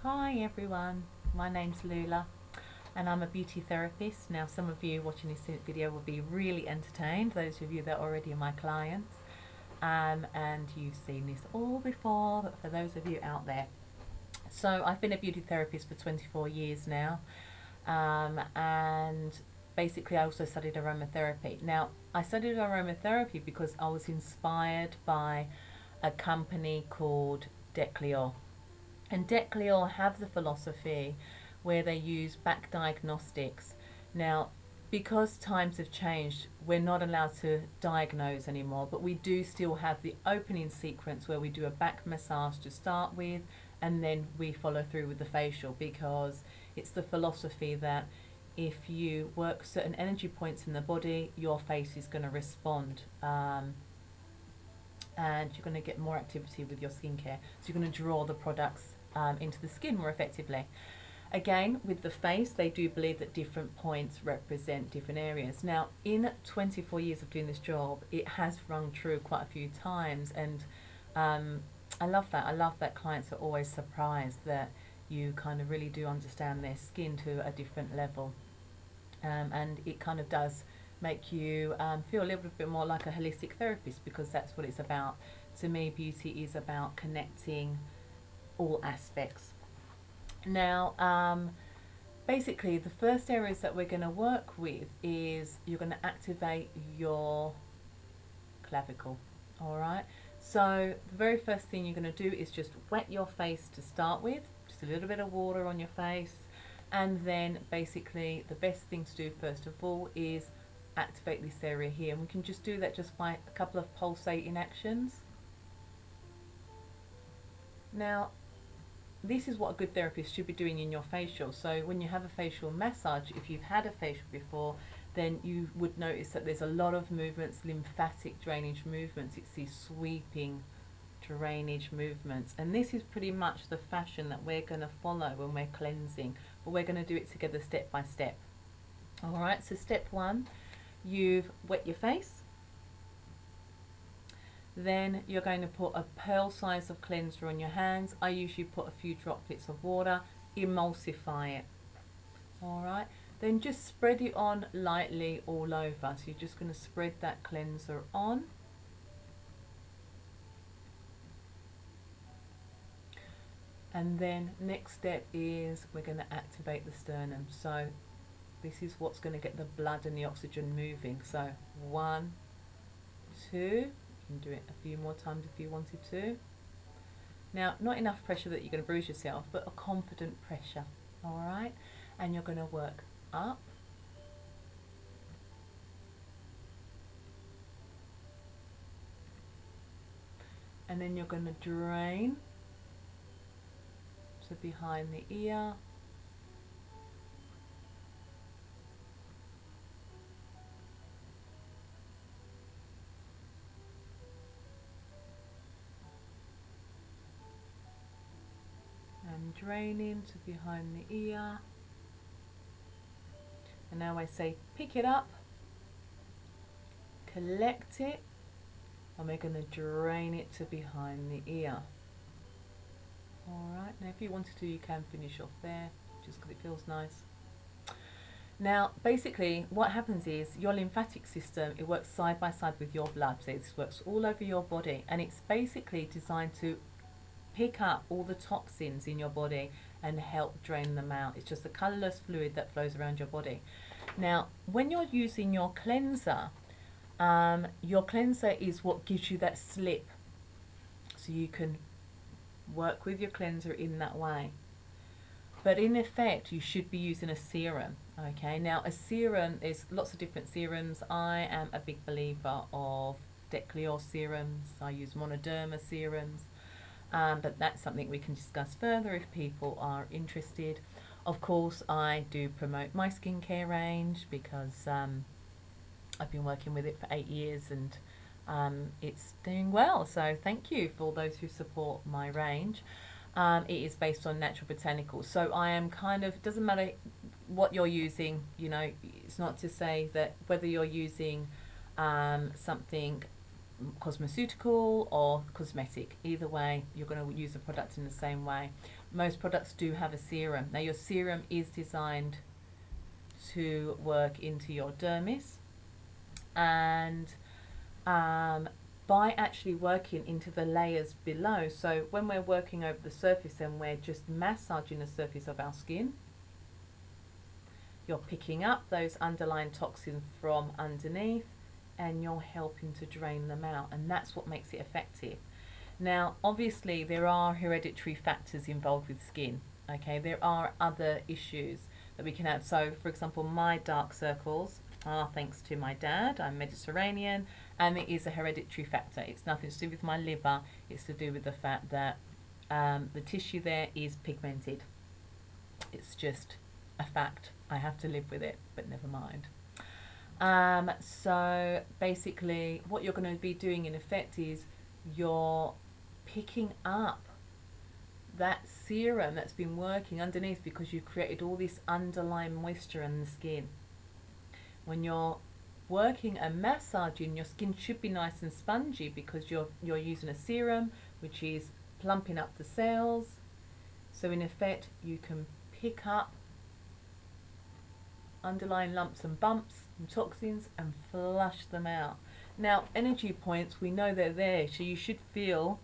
Hi everyone, my name's Lula and I'm a beauty therapist. Now some of you watching this video will be really entertained, those of you that are already my clients, and you've seen this all before, but for those of you out there. So I've been a beauty therapist for 24 years now, and basically I also studied aromatherapy. Now I studied aromatherapy because I was inspired by a company called Declior. And Declior have the philosophy where they use back diagnostics. Now, because times have changed, we're not allowed to diagnose anymore, but we do still have the opening sequence where we do a back massage to start with, and then we follow through with the facial, because it's the philosophy that if you work certain energy points in the body, your face is going to respond. And you're going to get more activity with your skincare. So you're going to draw the products into the skin more effectively. Again, with the face, they do believe that different points represent different areas. Now, in 24 years of doing this job, it has rung true quite a few times, and I love that. I love that clients are always surprised that you kind of really do understand their skin to a different level, and it kind of does make you feel a little bit more like a holistic therapist, because that's what it's about. To me, beauty is about connecting all aspects. Now, basically, the first areas that we're going to work with is you're going to activate your clavicle. All right. So the very first thing you're going to do is just wet your face to start with, just a little bit of water on your face, and then basically the best thing to do first of all is activate this area here, and we can just do that just by a couple of pulsating actions. Now, this is what a good therapist should be doing in your facial. So when you have a facial massage, if you've had a facial before, then you would notice that there's a lot of movements, lymphatic drainage movements. It's these sweeping drainage movements, and this is pretty much the fashion that we're going to follow when we're cleansing, but we're going to do it together step by step. All right, so step one, you've wet your face. Then you're going to put a pearl size of cleanser on your hands. I usually put a few droplets of water, emulsify it. All right, then just spread it on lightly all over. So you're just going to spread that cleanser on. And then next step is we're going to activate the sternum. So this is what's going to get the blood and the oxygen moving. So 1, 2, you can do it a few more times if you wanted to. Now, not enough pressure that you're going to bruise yourself, but a confident pressure. All right, and you're going to work up, and then you're going to drain to behind the ear, and draining to behind the ear. And now I say pick it up, collect it, and we're going to drain it to behind the ear. Alright, now if you wanted to, you can finish off there, just because it feels nice. Now, basically, what happens is your lymphatic system, it works side by side with your blood. So it works all over your body, and it's basically designed to pick up all the toxins in your body and help drain them out. It's just a colourless fluid that flows around your body. Now, when you're using your cleanser is what gives you that slip, so you can work with your cleanser in that way. But in effect, you should be using a serum. Okay, now a serum, there's lots of different serums. I am a big believer of Declior serums. I use Monoderma serums. But that's something we can discuss further if people are interested. Of course, I do promote my skincare range because I've been working with it for 8 years, and it's doing well. So thank you for all those who support my range. It is based on natural botanicals. So I am kind of, doesn't matter what you're using, you know, it's not to say that whether you're using something cosmeceutical or cosmetic. Either way, you're going to use the product in the same way. Most products do have a serum. Now your serum is designed to work into your dermis, and by actually working into the layers below, so when we're working over the surface and we're just massaging the surface of our skin, you're picking up those underlying toxins from underneath and you're helping to drain them out, and that's what makes it effective. Now obviously there are hereditary factors involved with skin, okay? There are other issues that we can have. So for example, my dark circles are thanks to my dad. I'm Mediterranean, and it is a hereditary factor. It's nothing to do with my liver, it's to do with the fact that the tissue there is pigmented. It's just a fact. I have to live with it, but never mind. So basically what you're going to be doing in effect is you're picking up that serum that's been working underneath, because you've created all this underlying moisture in the skin. When you're working and massaging, your skin should be nice and spongy because you're using a serum which is plumping up the cells. So in effect you can pick up underlying lumps and bumps and toxins and flush them out. Now energy points, we know they're there, so you should feel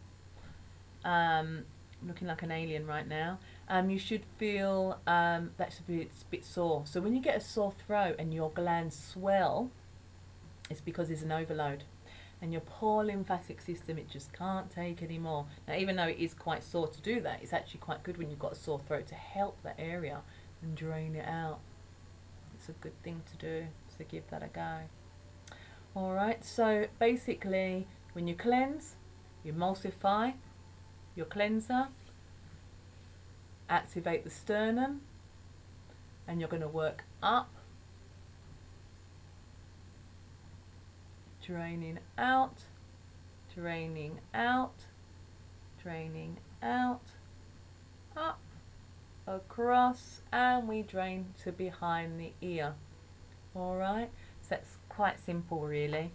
looking like an alien right now. You should feel that's a bit sore. So when you get a sore throat and your glands swell, it's because there's an overload, and your poor lymphatic system, it just can't take any more. Now even though it is quite sore to do that, it's actually quite good when you've got a sore throat to help that area and drain it out. It's a good thing to do, so give that a go. Alright, so basically when you cleanse, you emulsify your cleanser, activate the sternum, and you're going to work up, draining out, draining out, draining out, up, across, and we drain to behind the ear. Alright, so that's quite simple really.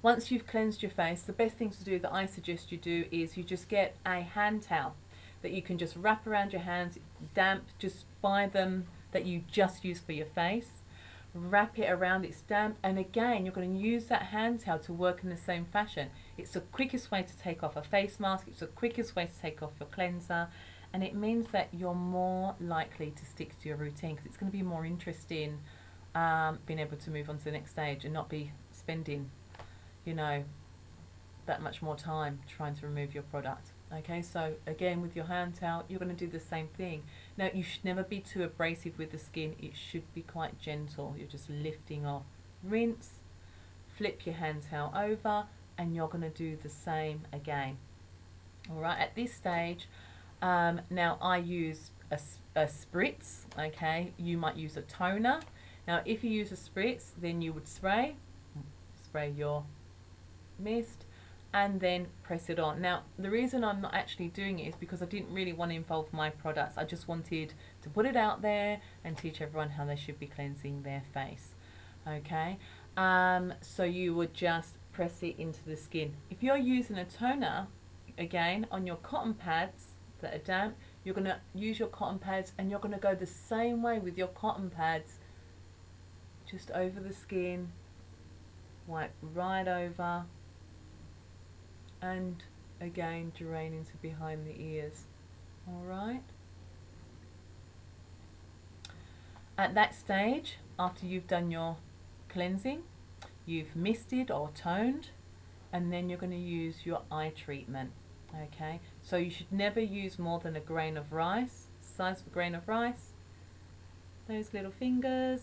Once you've cleansed your face, the best thing to do that I suggest you do is you just get a hand towel that you can just wrap around your hands, damp, just buy them that you just use for your face, wrap it around, it's damp, and again you're going to use that hand towel to work in the same fashion. It's the quickest way to take off a face mask, it's the quickest way to take off your cleanser, and it means that you're more likely to stick to your routine, because it's going to be more interesting being able to move on to the next stage and not be spending, you know, that much more time trying to remove your product. Okay, so again with your hand towel you're going to do the same thing. Now you should never be too abrasive with the skin, it should be quite gentle. You're just lifting off, rinse, flip your hand towel over, and you're going to do the same again. Alright, at this stage now I use a spritz. Okay, you might use a toner. Now if you use a spritz, then you would spray your mist and then press it on. Now the reason I'm not actually doing it is because I didn't really want to involve my products. I just wanted to put it out there and teach everyone how they should be cleansing their face. Okay, so you would just press it into the skin. If you're using a toner, again on your cotton pads that are damp, you're going to use your cotton pads and you're going to go the same way with your cotton pads, just over the skin, wipe right over, and again draining to behind the ears. Alright, at that stage, after you've done your cleansing, you've misted or toned, and then you're going to use your eye treatment. Okay, so you should never use more than a grain of rice, size of a grain of rice, those little fingers,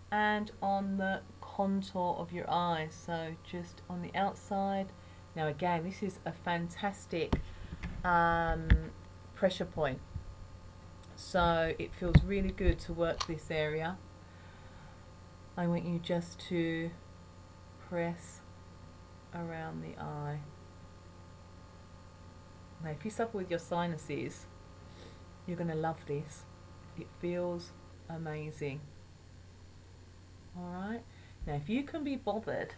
and on the contour of your eye, so just on the outside. Now again, this is a fantastic pressure point, so it feels really good to work this area. I want you just to press around the eye. Now if you suffer with your sinuses, you're going to love this. It feels amazing. Alright, now if you can be bothered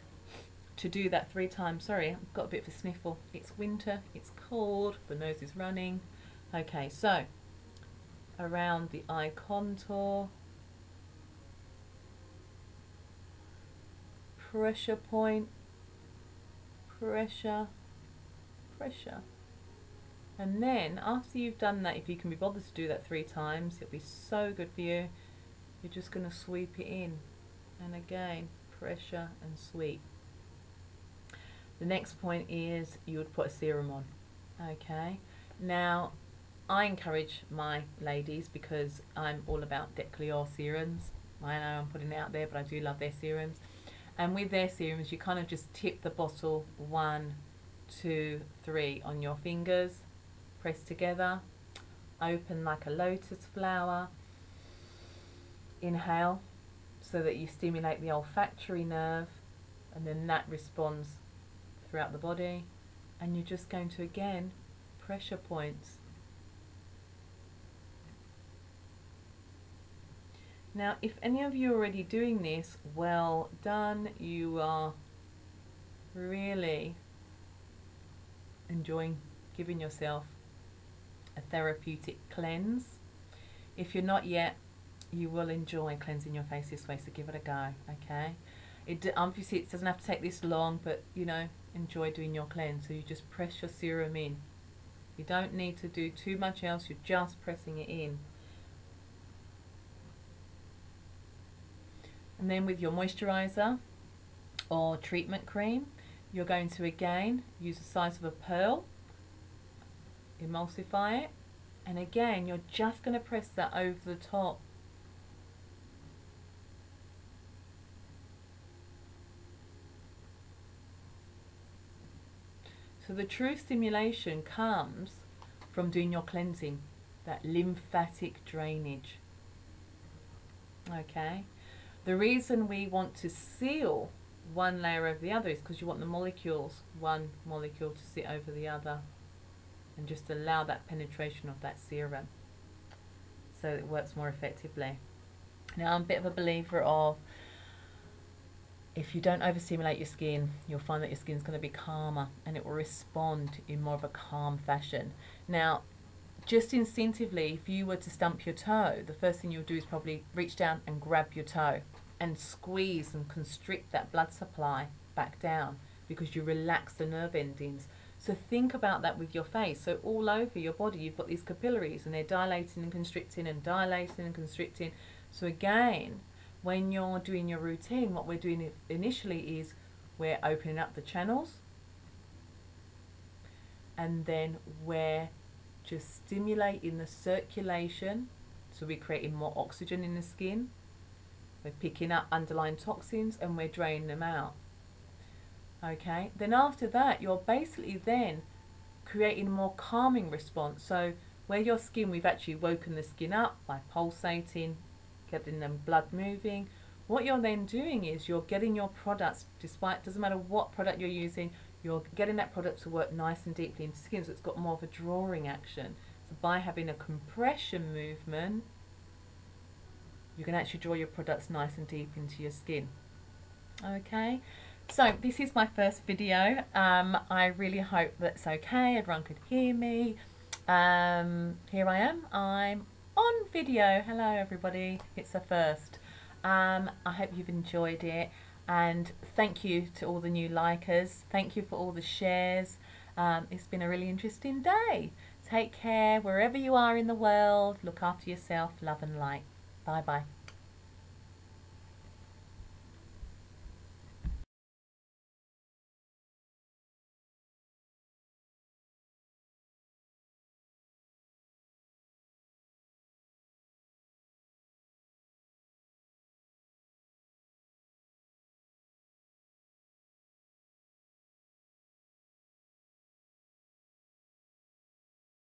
to do that 3 times. Sorry, I've got a bit of a sniffle. It's winter, it's cold, the nose is running. Okay, so around the eye contour, pressure point, pressure, pressure. And then after you've done that, if you can be bothered to do that 3 times, it'll be so good for you. You're just going to sweep it in, and again, pressure and sweep. The next point is you would put a serum on. Okay, now I encourage my ladies, because I'm all about Decleor serums. I know I'm putting it out there, but I do love their serums. And with their serums, you kind of just tip the bottle 1, 2, 3 on your fingers, press together, open like a lotus flower, inhale so that you stimulate the olfactory nerve, and then that responds throughout the body. And you're just going to, again, pressure points. Now, if any of you are already doing this, well done. You are really enjoying giving yourself a therapeutic cleanse. If you're not yet, you will enjoy cleansing your face this way, so give it a go, okay? Obviously it doesn't have to take this long, but you know, enjoy doing your cleanse. So you just press your serum in. You don't need to do too much else, you're just pressing it in. And then with your moisturizer or treatment cream, you're going to again use the size of a pearl, emulsify it, and again you're just going to press that over the top. So the true stimulation comes from doing your cleansing, that lymphatic drainage. Okay. The reason we want to seal one layer over the other is because you want the molecules, one molecule to sit over the other, and just allow that penetration of that serum so it works more effectively. Now, I'm a bit of a believer of, if you don't overstimulate your skin, you'll find that your skin's going to be calmer and it will respond in more of a calm fashion. Now, just instinctively, if you were to stump your toe, the first thing you'll do is probably reach down and grab your toe and squeeze and constrict that blood supply back down, because you relax the nerve endings. So think about that with your face. So all over your body you've got these capillaries, and they're dilating and constricting and dilating and constricting. So again, when you're doing your routine, what we're doing initially is we're opening up the channels, and then we're just stimulating the circulation, so we're creating more oxygen in the skin, we're picking up underlying toxins, and we're draining them out. Okay, then after that you're basically then creating a more calming response. So where your skin, we've actually woken the skin up by pulsating, getting them blood moving. What you're then doing is you're getting your products, despite, doesn't matter what product you're using, you're getting that product to work nice and deeply into the skin, so it's got more of a drawing action. So by having a compression movement, you can actually draw your products nice and deep into your skin. Okay, so this is my first video. I really hope that's okay, everyone could hear me. Here I am, I'm on video. Hello everybody, it's a first. I hope you've enjoyed it, and thank you to all the new likers. Thank you for all the shares. It's been a really interesting day. Take care wherever you are in the world. Look after yourself. Love and light. Bye bye.